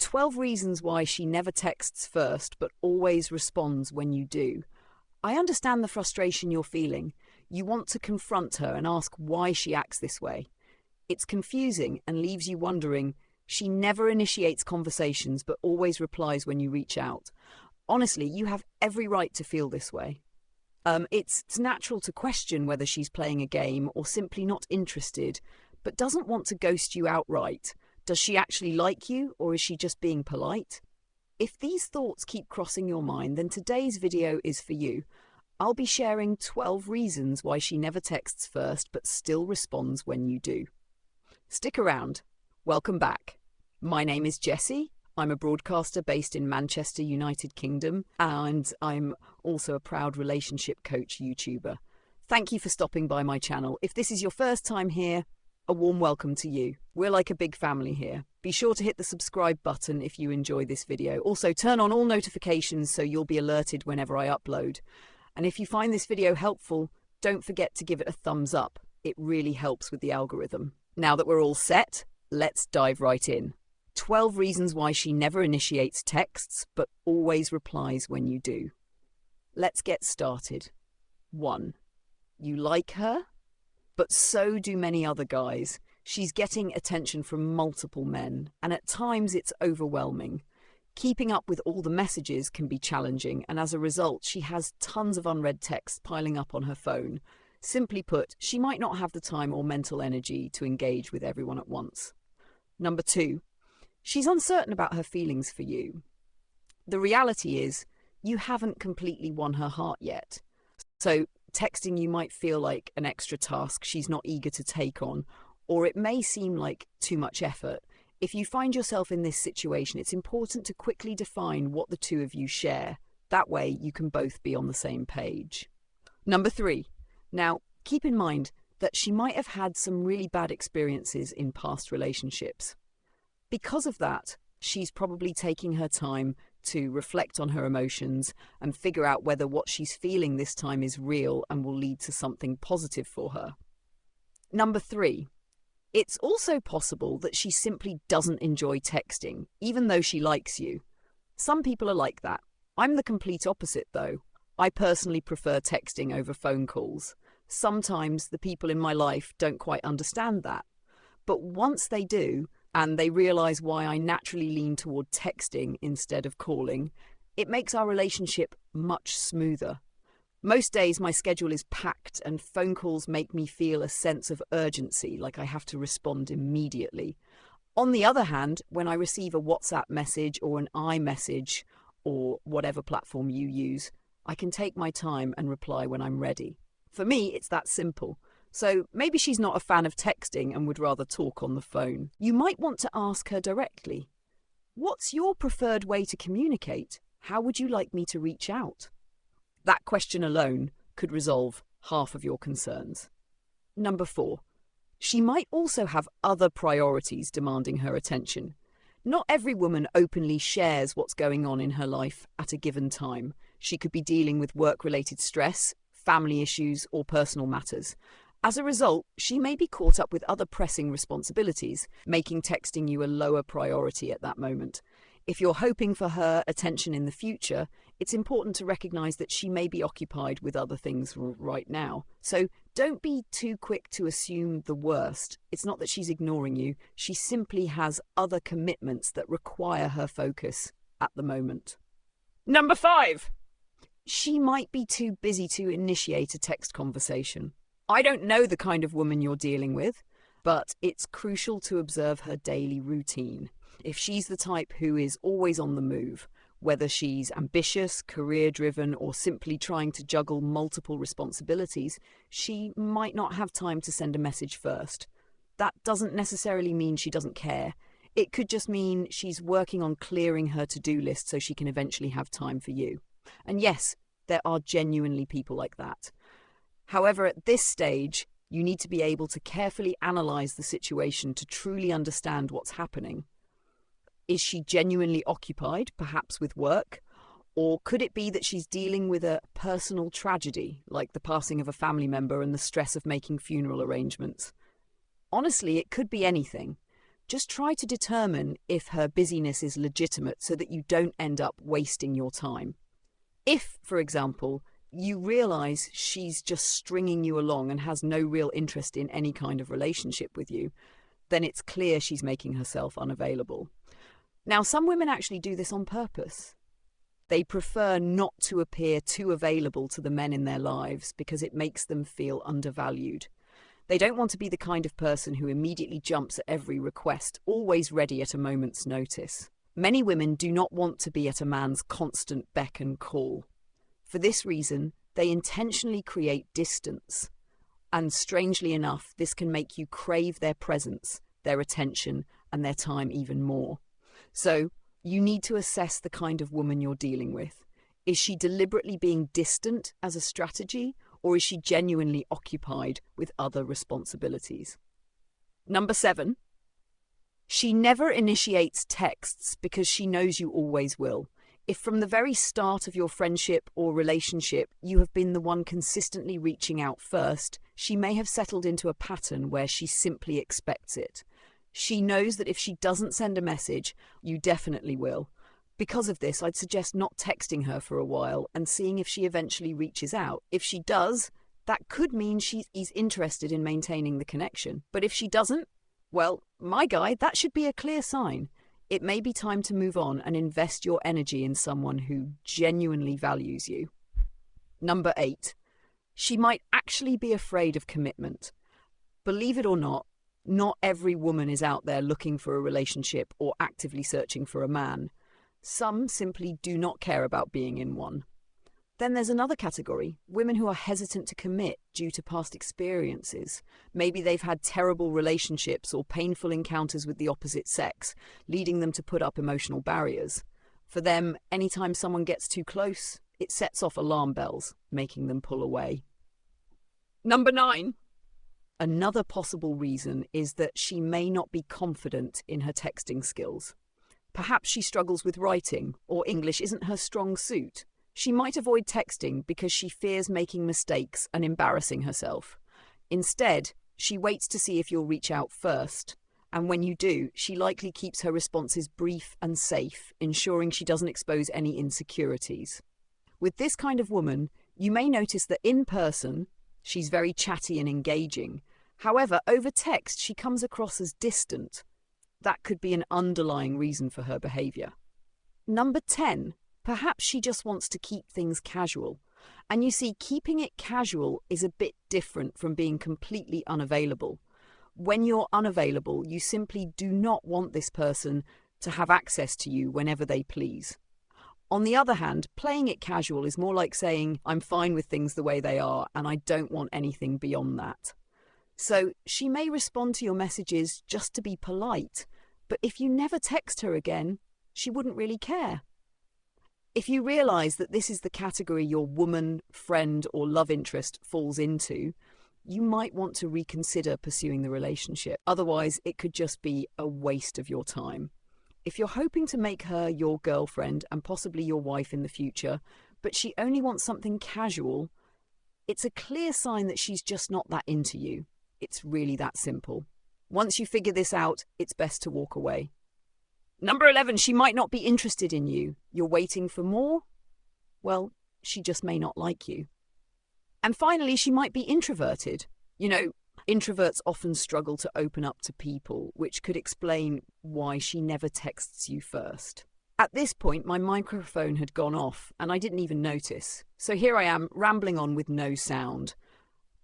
12 reasons why she never texts first but always responds when you do. I understand the frustration you're feeling. You want to confront her and ask why she acts this way. It's confusing and leaves you wondering. She never initiates conversations but always replies when you reach out. Honestly, you have every right to feel this way. It's natural to question whether she's playing a game or simply not interested, but doesn't want to ghost you outright. Does she actually like you, or is she just being polite? If these thoughts keep crossing your mind, then today's video is for you. I'll be sharing 12 reasons why she never texts first but still responds when you do. Stick around. Welcome back. My name is Jessie. I'm a broadcaster based in Manchester, United Kingdom, and I'm also a proud relationship coach YouTuber. Thank you for stopping by my channel. If this is your first time here, a warm welcome to you. We're like a big family here. Be sure to hit the subscribe button if you enjoy this video. Also, turn on all notifications so you'll be alerted whenever I upload. And if you find this video helpful, don't forget to give it a thumbs up. It really helps with the algorithm. Now that we're all set, let's dive right in. 12 reasons why she never initiates texts but always replies when you do. Let's get started. 1. You like her? But so do many other guys. She's getting attention from multiple men, and at times it's overwhelming. Keeping up with all the messages can be challenging, and as a result, she has tons of unread texts piling up on her phone. Simply put, she might not have the time or mental energy to engage with everyone at once. 2. She's uncertain about her feelings for you. The reality is, you haven't completely won her heart yet. So, texting you might feel like an extra task she's not eager to take on, or it may seem like too much effort. If you find yourself in this situation, it's important to quickly define what the two of you share. That way, you can both be on the same page. 3. Now, keep in mind that she might have had some really bad experiences in past relationships. Because of that, she's probably taking her time to reflect on her emotions and figure out whether what she's feeling this time is real and will lead to something positive for her. 3. It's also possible that she simply doesn't enjoy texting, even though she likes you. Some people are like that. I'm the complete opposite, though. I personally prefer texting over phone calls. Sometimes the people in my life don't quite understand that. But once they do, and they realize why I naturally lean toward texting instead of calling, it makes our relationship much smoother. Most days my schedule is packed and phone calls make me feel a sense of urgency, like I have to respond immediately. On the other hand, when I receive a WhatsApp message or an iMessage or whatever platform you use, I can take my time and reply when I'm ready. For me, it's that simple. So maybe she's not a fan of texting and would rather talk on the phone. You might want to ask her directly, what's your preferred way to communicate? How would you like me to reach out? That question alone could resolve half of your concerns. 4. She might also have other priorities demanding her attention. Not every woman openly shares what's going on in her life at a given time. She could be dealing with work-related stress, family issues, or personal matters. As a result, she may be caught up with other pressing responsibilities, making texting you a lower priority at that moment. If you're hoping for her attention in the future, it's important to recognize that she may be occupied with other things right now. So don't be too quick to assume the worst. It's not that she's ignoring you. She simply has other commitments that require her focus at the moment. 5. She might be too busy to initiate a text conversation. I don't know the kind of woman you're dealing with, but it's crucial to observe her daily routine. If she's the type who is always on the move, whether she's ambitious, career-driven, or simply trying to juggle multiple responsibilities, she might not have time to send a message first. That doesn't necessarily mean she doesn't care. It could just mean she's working on clearing her to-do list so she can eventually have time for you. And yes, there are genuinely people like that. However, at this stage, you need to be able to carefully analyze the situation to truly understand what's happening. Is she genuinely occupied, perhaps with work? Or could it be that she's dealing with a personal tragedy, like the passing of a family member and the stress of making funeral arrangements? Honestly, it could be anything. Just try to determine if her busyness is legitimate so that you don't end up wasting your time. If, for example, you realize she's just stringing you along and has no real interest in any kind of relationship with you, then it's clear she's making herself unavailable. Now, some women actually do this on purpose. They prefer not to appear too available to the men in their lives because it makes them feel undervalued. They don't want to be the kind of person who immediately jumps at every request, always ready at a moment's notice. Many women do not want to be at a man's constant beck and call. For this reason, they intentionally create distance. And strangely enough, this can make you crave their presence, their attention, and their time even more. So, you need to assess the kind of woman you're dealing with. Is she deliberately being distant as a strategy, or is she genuinely occupied with other responsibilities? Number 7. She never initiates texts because she knows you always will. If from the very start of your friendship or relationship you have been the one consistently reaching out first, she may have settled into a pattern where she simply expects it. She knows that if she doesn't send a message, you definitely will. Because of this, I'd suggest not texting her for a while and seeing if she eventually reaches out. If she does, that could mean she's interested in maintaining the connection. But if she doesn't, well, my guy, that should be a clear sign. It may be time to move on and invest your energy in someone who genuinely values you. Number 8. She might actually be afraid of commitment. Believe it or not every woman is out there looking for a relationship or actively searching for a man. Some simply do not care about being in one. Then there's another category, women who are hesitant to commit due to past experiences. Maybe they've had terrible relationships or painful encounters with the opposite sex, leading them to put up emotional barriers. For them, anytime someone gets too close, it sets off alarm bells, making them pull away. Number 9. Another possible reason is that she may not be confident in her texting skills. Perhaps she struggles with writing, or English isn't her strong suit. She might avoid texting because she fears making mistakes and embarrassing herself. Instead, she waits to see if you'll reach out first. And when you do, she likely keeps her responses brief and safe, ensuring she doesn't expose any insecurities. With this kind of woman, you may notice that in person, she's very chatty and engaging. However, over text, she comes across as distant. That could be an underlying reason for her behaviour. Number 10. Perhaps she just wants to keep things casual. And you see, keeping it casual is a bit different from being completely unavailable. When you're unavailable, you simply do not want this person to have access to you whenever they please. On the other hand, playing it casual is more like saying, I'm fine with things the way they are and I don't want anything beyond that. So she may respond to your messages just to be polite, but if you never text her again, she wouldn't really care. If you realise that this is the category your woman, friend or love interest falls into, you might want to reconsider pursuing the relationship. Otherwise, it could just be a waste of your time. If you're hoping to make her your girlfriend and possibly your wife in the future, but she only wants something casual, it's a clear sign that she's just not that into you. It's really that simple. Once you figure this out, it's best to walk away. Number 11, she might not be interested in you. You're waiting for more? Well, she just may not like you. And finally, she might be introverted. You know, introverts often struggle to open up to people, which could explain why she never texts you first. At this point, my microphone had gone off and I didn't even notice. So here I am, rambling on with no sound.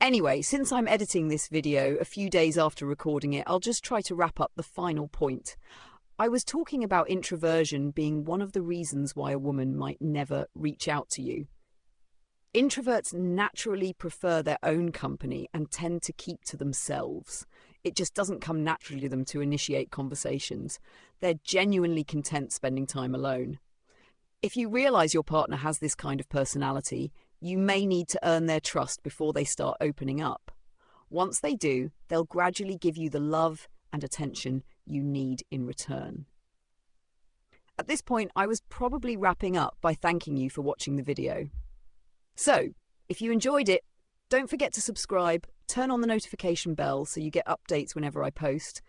Anyway, since I'm editing this video a few days after recording it, I'll just try to wrap up the final point. I was talking about introversion being one of the reasons why a woman might never reach out to you. Introverts naturally prefer their own company and tend to keep to themselves. It just doesn't come naturally to them to initiate conversations. They're genuinely content spending time alone. If you realise your partner has this kind of personality, you may need to earn their trust before they start opening up. Once they do, they'll gradually give you the love and attention you need in return. At this point, I was probably wrapping up by thanking you for watching the video. So, if you enjoyed it, don't forget to subscribe, turn on the notification bell so you get updates whenever I post,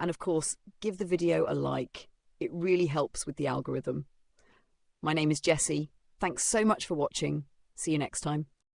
And of course, give the video a like. It really helps with the algorithm. My name is Jessie. Thanks so much for watching. See you next time.